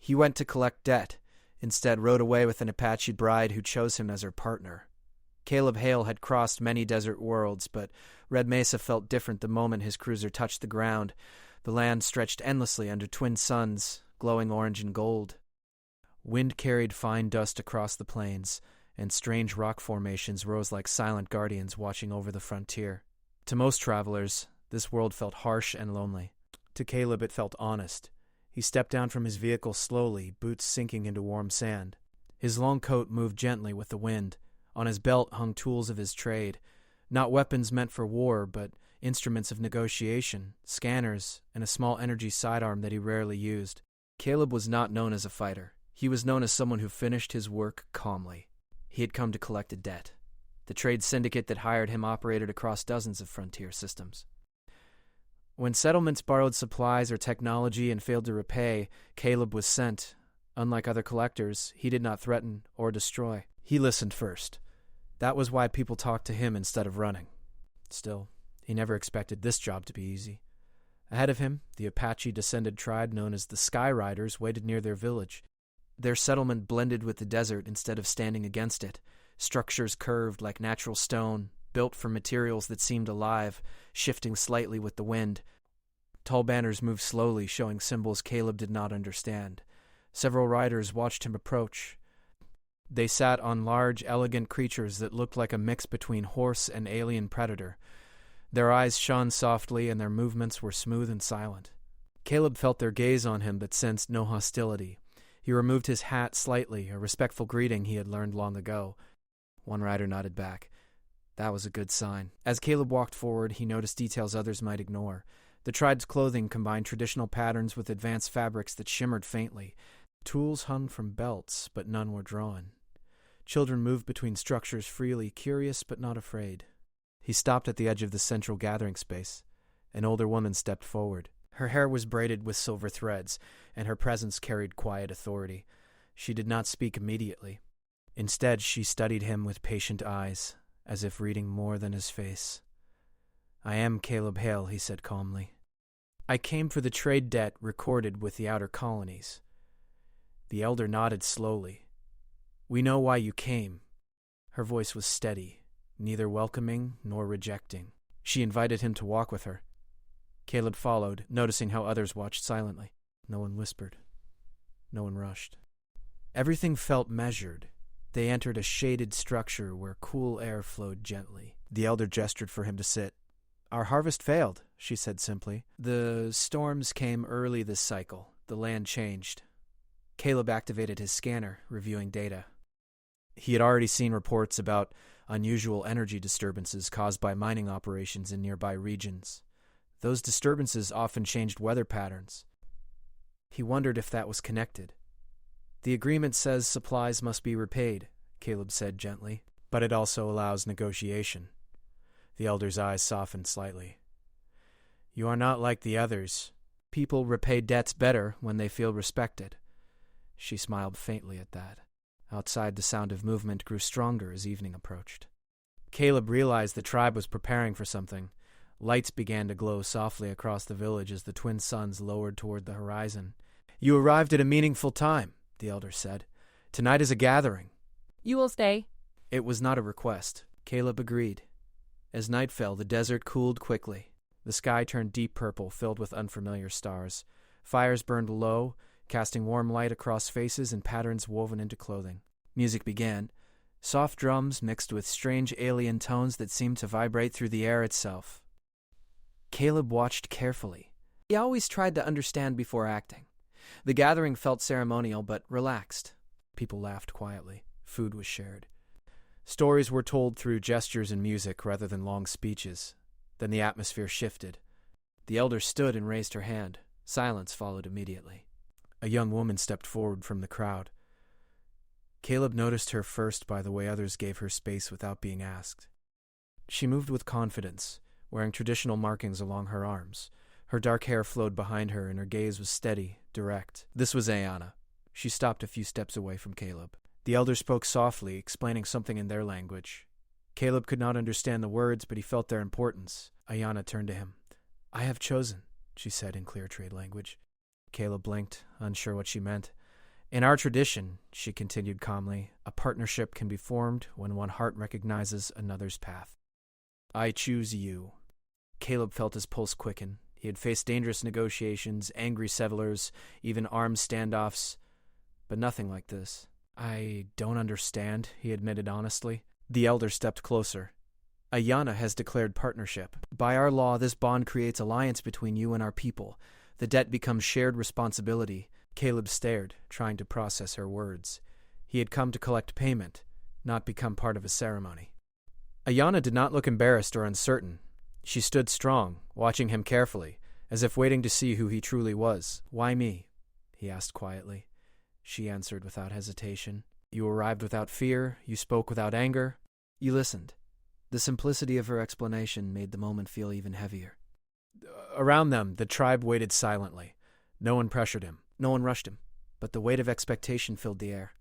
He went to collect debt, instead rode away with an Apache bride who chose him as her partner. Caleb Hale had crossed many desert worlds, but Red Mesa felt different the moment his cruiser touched the ground. The land stretched endlessly under twin suns, glowing orange and gold. Wind carried fine dust across the plains, and strange rock formations rose like silent guardians watching over the frontier. To most travelers, this world felt harsh and lonely. To Caleb, it felt honest. He stepped down from his vehicle slowly, boots sinking into warm sand. His long coat moved gently with the wind. On his belt hung tools of his trade, not weapons meant for war, but instruments of negotiation, scanners, and a small energy sidearm that he rarely used. Caleb was not known as a fighter. He was known as someone who finished his work calmly. He had come to collect a debt. The trade syndicate that hired him operated across dozens of frontier systems. When settlements borrowed supplies or technology and failed to repay, Caleb was sent. Unlike other collectors, he did not threaten or destroy. He listened first. That was why people talked to him instead of running. Still, he never expected this job to be easy. Ahead of him, the Apache-descended tribe known as the Sky Riders waited near their village. Their settlement blended with the desert instead of standing against it. Structures curved like natural stone, built from materials that seemed alive, shifting slightly with the wind. Tall banners moved slowly, showing symbols Caleb did not understand. Several riders watched him approach. They sat on large, elegant creatures that looked like a mix between horse and alien predator. Their eyes shone softly, and their movements were smooth and silent. Caleb felt their gaze on him, but sensed no hostility. He removed his hat slightly, a respectful greeting he had learned long ago. One rider nodded back. That was a good sign. As Caleb walked forward, he noticed details others might ignore. The tribe's clothing combined traditional patterns with advanced fabrics that shimmered faintly. Tools hung from belts, but none were drawn. Children moved between structures freely, curious but not afraid. He stopped at the edge of the central gathering space. An older woman stepped forward. Her hair was braided with silver threads, and her presence carried quiet authority. She did not speak immediately. Instead, she studied him with patient eyes, as if reading more than his face. "I am Caleb Hale," he said calmly. "I came for the trade debt recorded with the outer colonies." The elder nodded slowly. "We know why you came." Her voice was steady, neither welcoming nor rejecting. She invited him to walk with her. Caleb followed, noticing how others watched silently. No one whispered. No one rushed. Everything felt measured. They entered a shaded structure where cool air flowed gently. The elder gestured for him to sit. "Our harvest failed," she said simply. "The storms came early this cycle. The land changed." Caleb activated his scanner, reviewing data. He had already seen reports about unusual energy disturbances caused by mining operations in nearby regions. Those disturbances often changed weather patterns. He wondered if that was connected. "The agreement says supplies must be repaid," Caleb said gently, "but it also allows negotiation." The elder's eyes softened slightly. "You are not like the others. People repay debts better when they feel respected." She smiled faintly at that. Outside, the sound of movement grew stronger as evening approached. Caleb realized the tribe was preparing for something. Lights began to glow softly across the village as the twin suns lowered toward the horizon. "You arrived at a meaningful time," the elder said. "Tonight is a gathering." "You will stay?" It was not a request. Caleb agreed. As night fell, the desert cooled quickly. The sky turned deep purple, filled with unfamiliar stars. Fires burned low, casting warm light across faces and patterns woven into clothing. Music began. Soft drums mixed with strange alien tones that seemed to vibrate through the air itself. Caleb watched carefully. He always tried to understand before acting. The gathering felt ceremonial but relaxed. People laughed quietly. Food was shared. Stories were told through gestures and music rather than long speeches. Then the atmosphere shifted. The elder stood and raised her hand. Silence followed immediately. A young woman stepped forward from the crowd. Caleb noticed her first by the way others gave her space without being asked. She moved with confidence, wearing traditional markings along her arms. Her dark hair flowed behind her, and her gaze was steady, direct. This was Ayana. She stopped a few steps away from Caleb. The elder spoke softly, explaining something in their language. Caleb could not understand the words, but he felt their importance. Ayana turned to him. "I have chosen," she said in clear trade language. Caleb blinked, unsure what she meant. In our tradition, she continued calmly, a partnership can be formed when one heart recognizes another's path. I choose you. Caleb felt his pulse quicken. He had faced dangerous negotiations, angry settlers, even armed standoffs, but nothing like this. I don't understand, he admitted honestly. The elder stepped closer. Ayanna has declared partnership. By our law, this bond creates alliance between you and our people. The debt becomes shared responsibility. Caleb stared, trying to process her words. He had come to collect payment, not become part of a ceremony. Ayanna did not look embarrassed or uncertain. She stood strong, watching him carefully, as if waiting to see who he truly was. Why me? He asked quietly. She answered without hesitation. You arrived without fear, you spoke without anger, you listened. The simplicity of her explanation made the moment feel even heavier. Around them, the tribe waited silently. No one pressured him, no one rushed him, but the weight of expectation filled the air.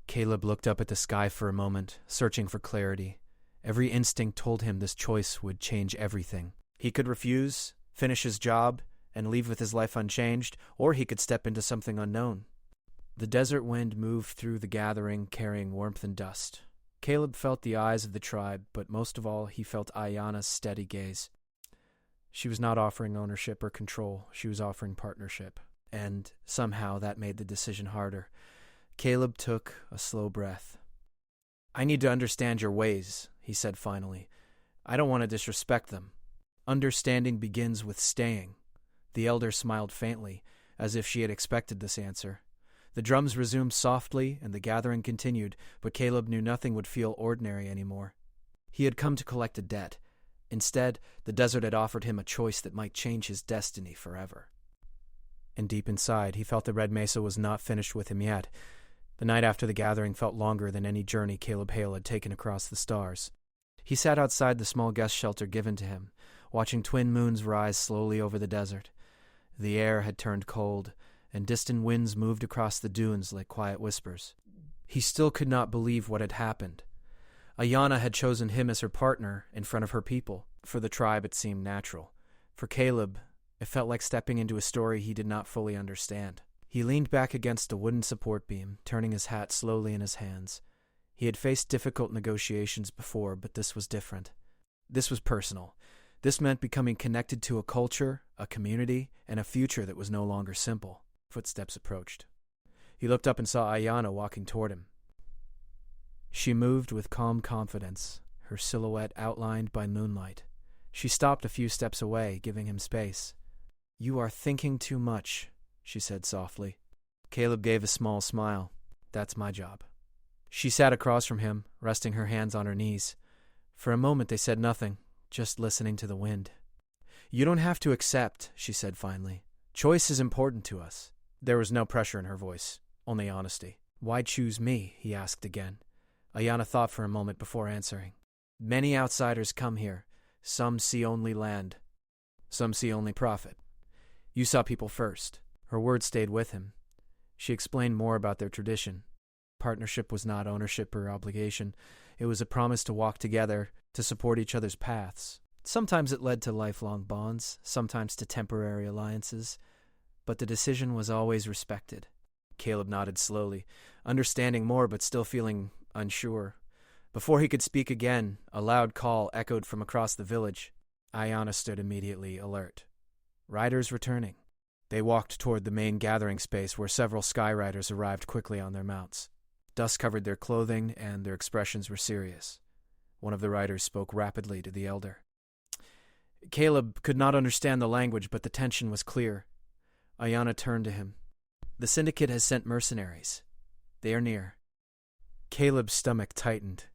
Caleb looked up at the sky for a moment, searching for clarity. Every instinct told him this choice would change everything. He could refuse, finish his job, and leave with his life unchanged, or he could step into something unknown. The desert wind moved through the gathering, carrying warmth and dust. Caleb felt the eyes of the tribe, but most of all, he felt Ayanna's steady gaze. She was not offering ownership or control. She was offering partnership. And somehow that made the decision harder. Caleb took a slow breath. I need to understand your ways, he said finally. I don't want to disrespect them. Understanding begins with staying. The elder smiled faintly, as if she had expected this answer. The drums resumed softly, and the gathering continued, but Caleb knew nothing would feel ordinary anymore. He had come to collect a debt. Instead, the desert had offered him a choice that might change his destiny forever. And deep inside, he felt that Red Mesa was not finished with him yet. The night after the gathering felt longer than any journey Caleb Hale had taken across the stars. He sat outside the small guest shelter given to him, watching twin moons rise slowly over the desert. The air had turned cold, and distant winds moved across the dunes like quiet whispers. He still could not believe what had happened. Ayanna had chosen him as her partner in front of her people. For the tribe, it seemed natural. For Caleb, it felt like stepping into a story he did not fully understand. He leaned back against a wooden support beam, turning his hat slowly in his hands. He had faced difficult negotiations before, but this was different. This was personal. This meant becoming connected to a culture, a community, and a future that was no longer simple. Footsteps approached. He looked up and saw Ayanna walking toward him. She moved with calm confidence, her silhouette outlined by moonlight. She stopped a few steps away, giving him space. You are thinking too much, she said softly. Caleb gave a small smile. That's my job. She sat across from him, resting her hands on her knees. For a moment they said nothing, just listening to the wind. You don't have to accept, she said finally. Choice is important to us. There was no pressure in her voice, only honesty. Why choose me? He asked again. Ayanna thought for a moment before answering. Many outsiders come here. Some see only land. Some see only profit. You saw people first. Her words stayed with him. She explained more about their tradition. Partnership was not ownership or obligation. It was a promise to walk together, to support each other's paths. Sometimes it led to lifelong bonds, sometimes to temporary alliances, but the decision was always respected. Caleb nodded slowly, understanding more but still feeling unsure. Before he could speak again, a loud call echoed from across the village. Ayanna stood immediately alert. Riders returning. They walked toward the main gathering space where several sky riders arrived quickly on their mounts. Dust covered their clothing and their expressions were serious. One of the riders spoke rapidly to the elder. Caleb could not understand the language, but the tension was clear. Ayanna turned to him. The syndicate has sent mercenaries. They are near. Caleb's stomach tightened.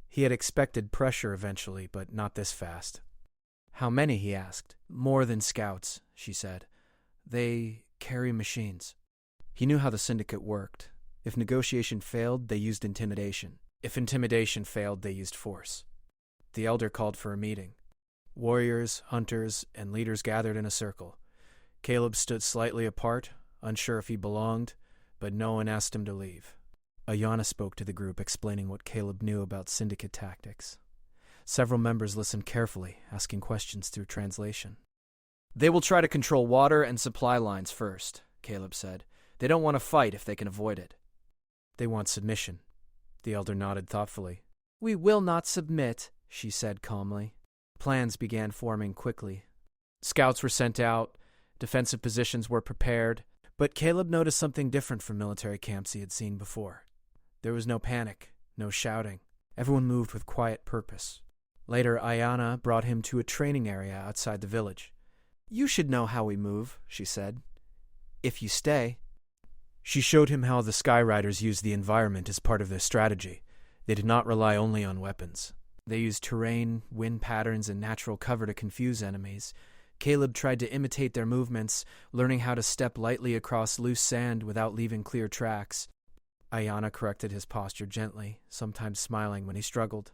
He had expected pressure eventually, but not this fast. How many, he asked. More than scouts, she said. They carry machines. He knew how the syndicate worked. If negotiation failed, they used intimidation. If intimidation failed, they used force. The elder called for a meeting. Warriors, hunters, and leaders gathered in a circle. Caleb stood slightly apart, unsure if he belonged, but no one asked him to leave. Ayanna spoke to the group, explaining what Caleb knew about syndicate tactics. Several members listened carefully, asking questions through translation. They will try to control water and supply lines first, Caleb said. They don't want to fight if they can avoid it. They want submission. The elder nodded thoughtfully. We will not submit, she said calmly. Plans began forming quickly. Scouts were sent out, defensive positions were prepared, but Caleb noticed something different from military camps he had seen before. There was no panic, no shouting. Everyone moved with quiet purpose. Later, Ayana brought him to a training area outside the village. You should know how we move, she said. If you stay. She showed him how the Skyriders used the environment as part of their strategy. They did not rely only on weapons. They used terrain, wind patterns, and natural cover to confuse enemies. Caleb tried to imitate their movements, learning how to step lightly across loose sand without leaving clear tracks. Ayana corrected his posture gently, sometimes smiling when he struggled.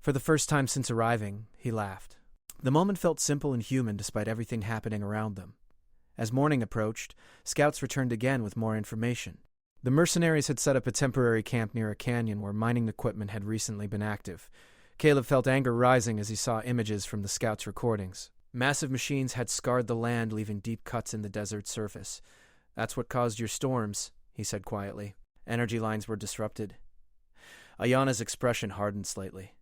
For the first time since arriving, he laughed. The moment felt simple and human despite everything happening around them. As morning approached, scouts returned again with more information. The mercenaries had set up a temporary camp near a canyon where mining equipment had recently been active. Caleb felt anger rising as he saw images from the scouts' recordings. Massive machines had scarred the land, leaving deep cuts in the desert surface. That's what caused your storms, he said quietly. Energy lines were disrupted. Ayana's expression hardened slightly.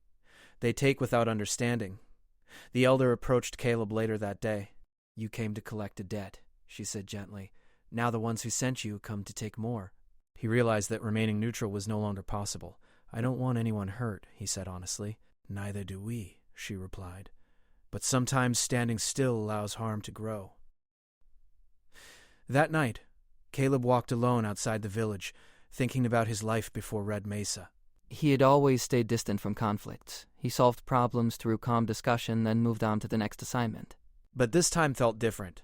They take without understanding. The elder approached Caleb later that day. You came to collect a debt, she said gently. Now the ones who sent you come to take more. He realized that remaining neutral was no longer possible. I don't want anyone hurt, he said honestly. Neither do we, she replied. But sometimes standing still allows harm to grow. That night, Caleb walked alone outside the village, thinking about his life before Red Mesa. He had always stayed distant from conflicts. He solved problems through calm discussion, then moved on to the next assignment. But this time felt different.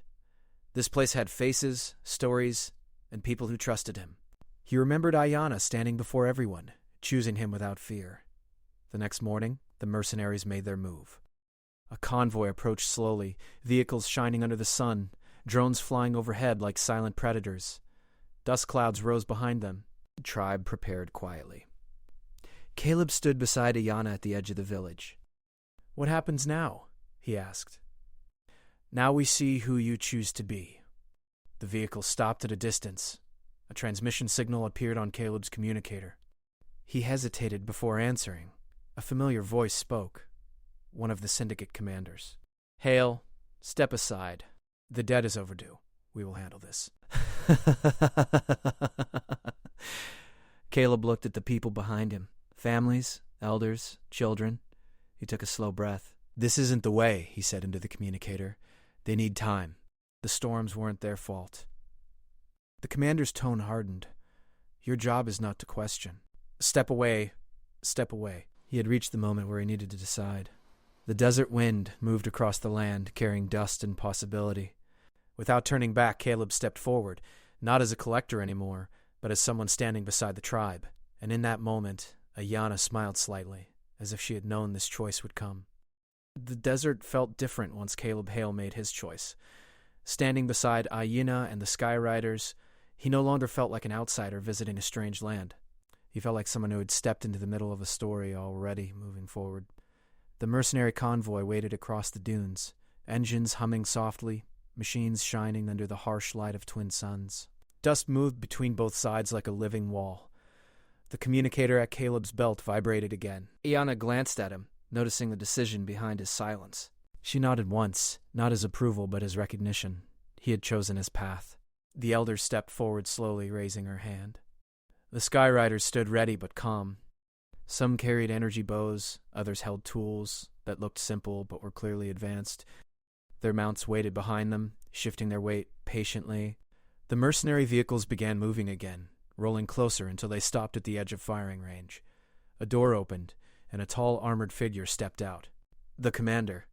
This place had faces, stories, and people who trusted him. He remembered Ayana standing before everyone, choosing him without fear. The next morning, the mercenaries made their move. A convoy approached slowly, vehicles shining under the sun, drones flying overhead like silent predators. Dust clouds rose behind them. The tribe prepared quietly. Caleb stood beside Ayana at the edge of the village. What happens now? He asked. Now we see who you choose to be. The vehicle stopped at a distance. A transmission signal appeared on Caleb's communicator. He hesitated before answering. A familiar voice spoke. One of the syndicate commanders. Hale, step aside. The debt is overdue. We will handle this. Caleb looked at the people behind him. Families, elders, children. He took a slow breath. This isn't the way, he said into the communicator. They need time. The storms weren't their fault. The commander's tone hardened. Your job is not to question. Step away. Step away. He had reached the moment where he needed to decide. The desert wind moved across the land, carrying dust and possibility. Without turning back, Caleb stepped forward, not as a collector anymore, but as someone standing beside the tribe. And in that moment, Ayana smiled slightly, as if she had known this choice would come. The desert felt different once Caleb Hale made his choice. Standing beside Ayana and the Skyriders, he no longer felt like an outsider visiting a strange land. He felt like someone who had stepped into the middle of a story already moving forward. The mercenary convoy waited across the dunes, engines humming softly, machines shining under the harsh light of twin suns. Dust moved between both sides like a living wall. The communicator at Caleb's belt vibrated again. Ayana glanced at him, noticing the decision behind his silence. She nodded once, not as approval but as recognition. He had chosen his path. The elder stepped forward slowly, raising her hand. The Skyriders stood ready but calm. Some carried energy bows, others held tools that looked simple but were clearly advanced. Their mounts waited behind them, shifting their weight patiently. The mercenary vehicles began moving again, rolling closer until they stopped at the edge of firing range. A door opened, and a tall armored figure stepped out. The commander.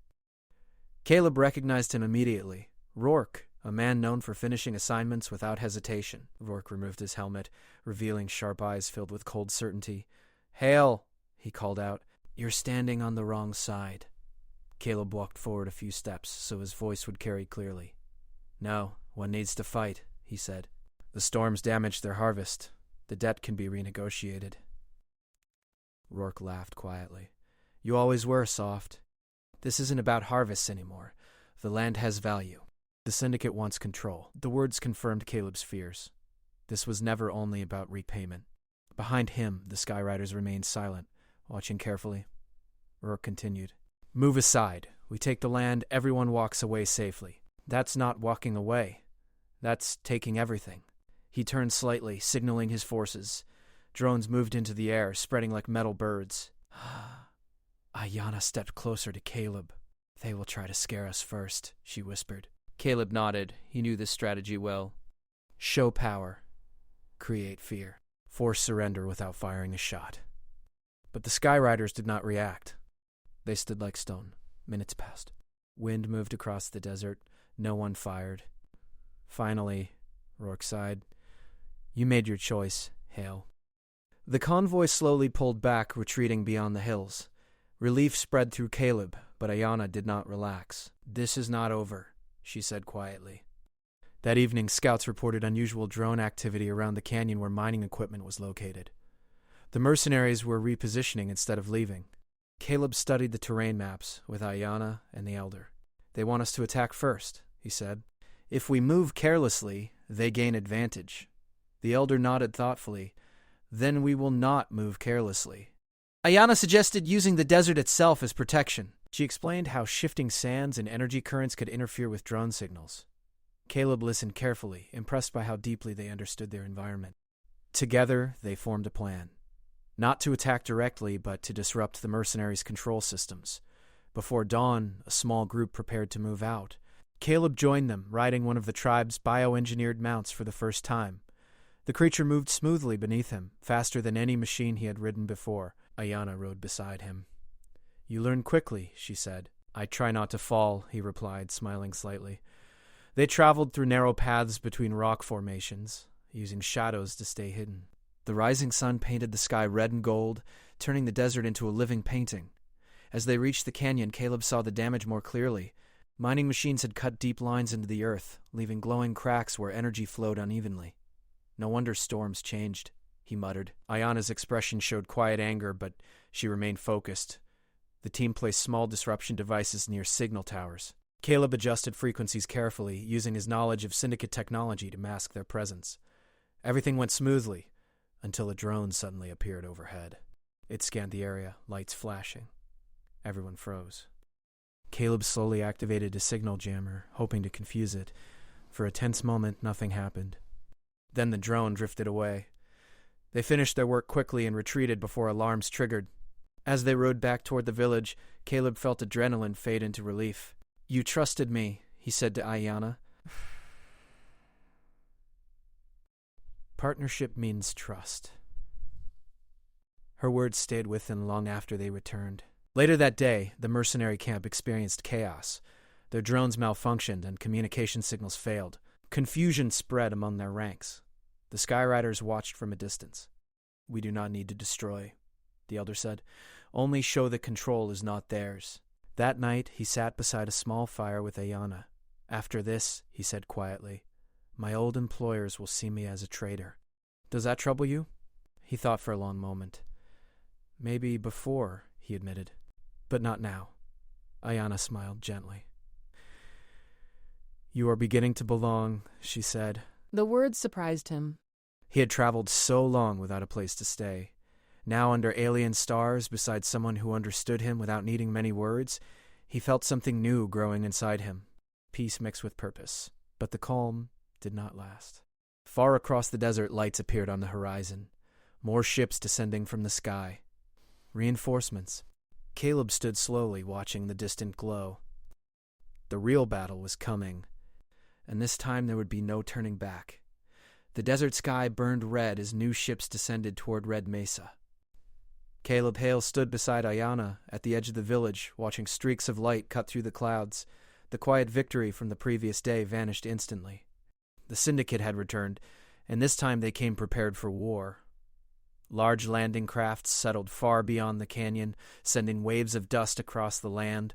Caleb recognized him immediately. Rourke, a man known for finishing assignments without hesitation. Rourke removed his helmet, revealing sharp eyes filled with cold certainty. Hale, he called out. You're standing on the wrong side. Caleb walked forward a few steps so his voice would carry clearly. No, one needs to fight, he said. The storms damaged their harvest. The debt can be renegotiated. Rourke laughed quietly. You always were soft. This isn't about harvests anymore. The land has value. The syndicate wants control. The words confirmed Caleb's fears. This was never only about repayment. Behind him, the Skyriders remained silent, watching carefully. Rourke continued. Move aside. We take the land, everyone walks away safely. That's not walking away. That's taking everything. He turned slightly, signaling his forces. Drones moved into the air, spreading like metal birds. Ayanna stepped closer to Caleb. They will try to scare us first, she whispered. Caleb nodded. He knew this strategy well. Show power. Create fear. Force surrender without firing a shot. But the Skyriders did not react. They stood like stone. Minutes passed. Wind moved across the desert. No one fired. Finally, Rourke sighed. You made your choice, Hale. The convoy slowly pulled back, retreating beyond the hills. Relief spread through Caleb, but Ayanna did not relax. This is not over, she said quietly. That evening, scouts reported unusual drone activity around the canyon where mining equipment was located. The mercenaries were repositioning instead of leaving. Caleb studied the terrain maps with Ayanna and the Elder. They want us to attack first, he said. If we move carelessly, they gain advantage. The Elder nodded thoughtfully. Then we will not move carelessly. Ayanna suggested using the desert itself as protection. She explained how shifting sands and energy currents could interfere with drone signals. Caleb listened carefully, impressed by how deeply they understood their environment. Together, they formed a plan. Not to attack directly, but to disrupt the mercenaries' control systems. Before dawn, a small group prepared to move out. Caleb joined them, riding one of the tribe's bioengineered mounts for the first time. The creature moved smoothly beneath him, faster than any machine he had ridden before. Ayanna rode beside him. You learn quickly, she said. I try not to fall, he replied, smiling slightly. They traveled through narrow paths between rock formations, using shadows to stay hidden. The rising sun painted the sky red and gold, turning the desert into a living painting. As they reached the canyon, Caleb saw the damage more clearly. Mining machines had cut deep lines into the earth, leaving glowing cracks where energy flowed unevenly. No wonder storms changed, he muttered. Ayanna's expression showed quiet anger, but she remained focused. The team placed small disruption devices near signal towers. Caleb adjusted frequencies carefully, using his knowledge of syndicate technology to mask their presence. Everything went smoothly, until a drone suddenly appeared overhead. It scanned the area, lights flashing. Everyone froze. Caleb slowly activated a signal jammer, hoping to confuse it. For a tense moment, nothing happened. Then the drone drifted away. They finished their work quickly and retreated before alarms triggered. As they rode back toward the village, Caleb felt adrenaline fade into relief. You trusted me, he said to Ayanna. Partnership means trust. Her words stayed with him long after they returned. Later that day, the mercenary camp experienced chaos. Their drones malfunctioned and communication signals failed. Confusion spread among their ranks. The Skyriders watched from a distance. We do not need to destroy, the Elder said. Only show that control is not theirs. That night, he sat beside a small fire with Ayanna. After this, he said quietly, my old employers will see me as a traitor. Does that trouble you? He thought for a long moment. Maybe before, he admitted, but not now. Ayanna smiled gently. You are beginning to belong, she said. The words surprised him. He had traveled so long without a place to stay. Now, under alien stars, beside someone who understood him without needing many words, he felt something new growing inside him. Peace mixed with purpose. But the calm did not last. Far across the desert, lights appeared on the horizon. More ships descending from the sky. Reinforcements. Caleb stood slowly, watching the distant glow. The real battle was coming, and this time there would be no turning back. The desert sky burned red as new ships descended toward Red Mesa. Caleb Hale stood beside Ayanna at the edge of the village, watching streaks of light cut through the clouds. The quiet victory from the previous day vanished instantly. The syndicate had returned, and this time they came prepared for war. Large landing crafts settled far beyond the canyon, sending waves of dust across the land.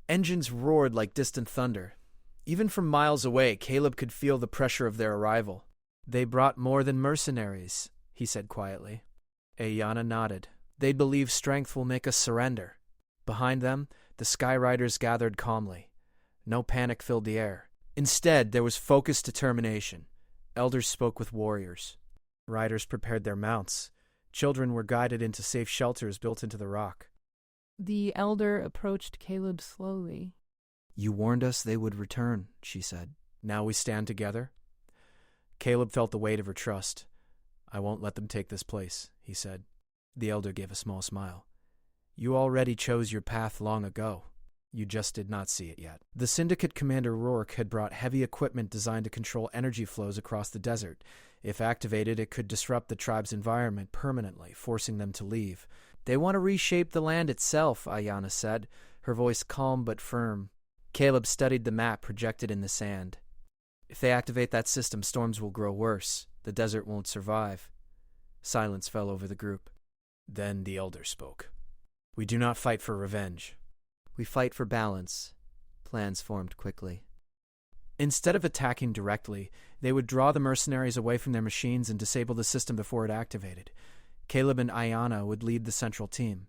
Engines roared like distant thunder. Even from miles away, Caleb could feel the pressure of their arrival. They brought more than mercenaries, he said quietly. Ayanna nodded. They believe strength will make us surrender. Behind them, the Skyriders gathered calmly. No panic filled the air. Instead, there was focused determination. Elders spoke with warriors. Riders prepared their mounts. Children were guided into safe shelters built into the rock. The elder approached Caleb slowly. "You warned us they would return," she said. "Now we stand together?" Caleb felt the weight of her trust. "I won't let them take this place," he said. The elder gave a small smile. "You already chose your path long ago. You just did not see it yet." The Syndicate Commander Rourke had brought heavy equipment designed to control energy flows across the desert. If activated, it could disrupt the tribe's environment permanently, forcing them to leave. "They want to reshape the land itself," Ayanna said, her voice calm but firm. Caleb studied the map projected in the sand. "If they activate that system, storms will grow worse. The desert won't survive." Silence fell over the group. Then the elder spoke. "We do not fight for revenge. We fight for balance." Plans formed quickly. Instead of attacking directly, they would draw the mercenaries away from their machines and disable the system before it activated. Caleb and Ayanna would lead the central team.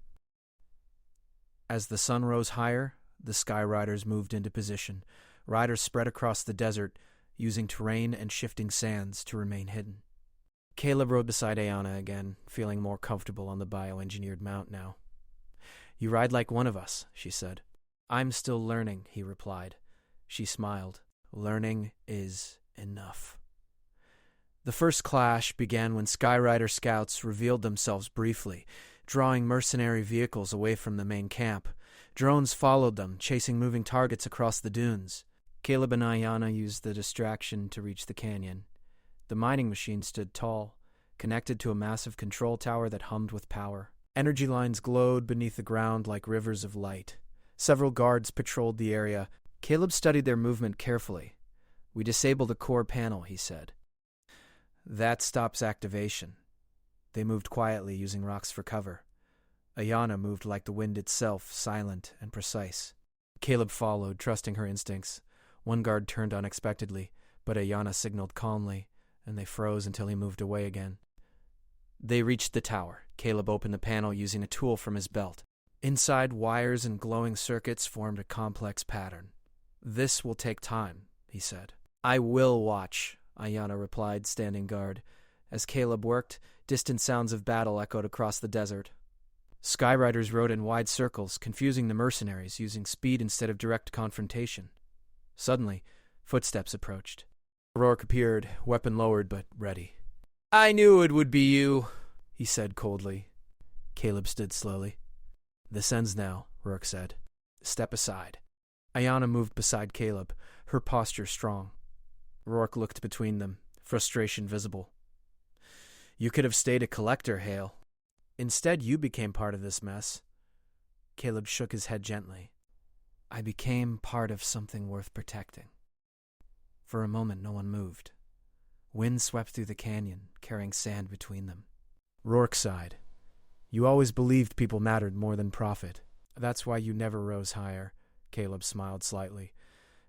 As the sun rose higher, the Sky Riders moved into position. Riders spread across the desert, using terrain and shifting sands to remain hidden. Caleb rode beside Ayanna again, feeling more comfortable on the bioengineered mount now. "You ride like one of us," she said. "I'm still learning," he replied. She smiled. "Learning is enough." The first clash began when Skyrider scouts revealed themselves briefly, drawing mercenary vehicles away from the main camp. Drones followed them, chasing moving targets across the dunes. Caleb and Ayanna used the distraction to reach the canyon. The mining machine stood tall, connected to a massive control tower that hummed with power. Energy lines glowed beneath the ground like rivers of light. Several guards patrolled the area. Caleb studied their movement carefully. "We disabled the core panel," he said. "That stops activation." They moved quietly, using rocks for cover. Ayanna moved like the wind itself, silent and precise. Caleb followed, trusting her instincts. One guard turned unexpectedly, but Ayanna signaled calmly, and they froze until he moved away again. They reached the tower. Caleb opened the panel using a tool from his belt. Inside, wires and glowing circuits formed a complex pattern. "This will take time," he said. "I will watch," Ayanna replied, standing guard. As Caleb worked, distant sounds of battle echoed across the desert. Skyriders rode in wide circles, confusing the mercenaries, using speed instead of direct confrontation. Suddenly, footsteps approached. Rourke appeared, weapon lowered but ready. "I knew it would be you," he said coldly. Caleb stood slowly. "This ends now," Rourke said. "Step aside." Ayanna moved beside Caleb, her posture strong. Rourke looked between them, frustration visible. "You could have stayed a collector, Hale. Instead, you became part of this mess." Caleb shook his head gently. "I became part of something worth protecting." For a moment, no one moved. Wind swept through the canyon, carrying sand between them. Rourke sighed. "You always believed people mattered more than profit. That's why you never rose higher." Caleb smiled slightly.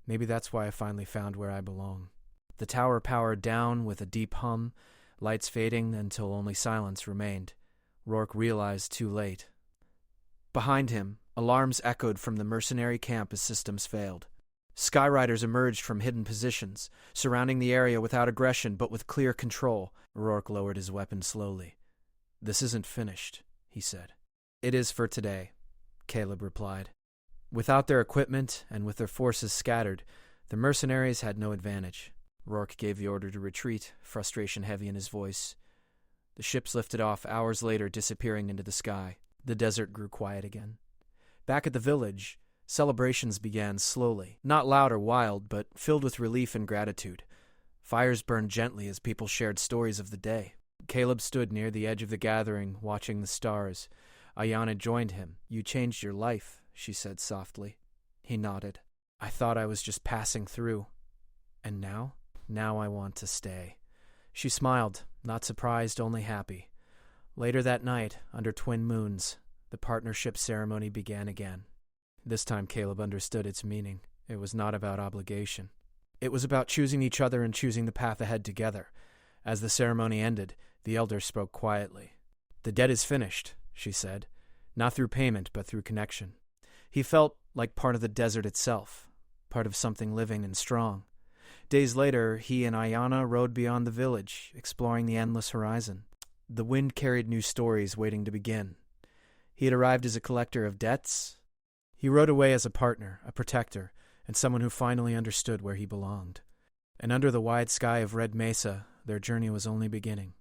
"Maybe that's why I finally found where I belong." The tower powered down with a deep hum, lights fading until only silence remained. Rourke realized too late. Behind him, alarms echoed from the mercenary camp as systems failed. Skyriders emerged from hidden positions, surrounding the area without aggression but with clear control. Rourke lowered his weapon slowly. "This isn't finished," he said. "It is for today," Caleb replied. Without their equipment and with their forces scattered, the mercenaries had no advantage. Rourke gave the order to retreat, frustration heavy in his voice. The ships lifted off hours later, disappearing into the sky. The desert grew quiet again. Back at the village, celebrations began slowly, not loud or wild, but filled with relief and gratitude. Fires burned gently as people shared stories of the day. Caleb stood near the edge of the gathering, watching the stars. Ayanna joined him. "You changed your life," she said softly. He nodded. "I thought I was just passing through. And now? Now I want to stay." She smiled, not surprised, only happy. Later that night, under twin moons, the partnership ceremony began again. This time Caleb understood its meaning. It was not about obligation. It was about choosing each other and choosing the path ahead together. As the ceremony ended, the elder spoke quietly. "The debt is finished," she said, "not through payment, but through connection." He felt like part of the desert itself, part of something living and strong. Days later, he and Ayana rode beyond the village, exploring the endless horizon. The wind carried new stories waiting to begin. He had arrived as a collector of debts. He rode away as a partner, a protector, and someone who finally understood where he belonged. And under the wide sky of Red Mesa, their journey was only beginning.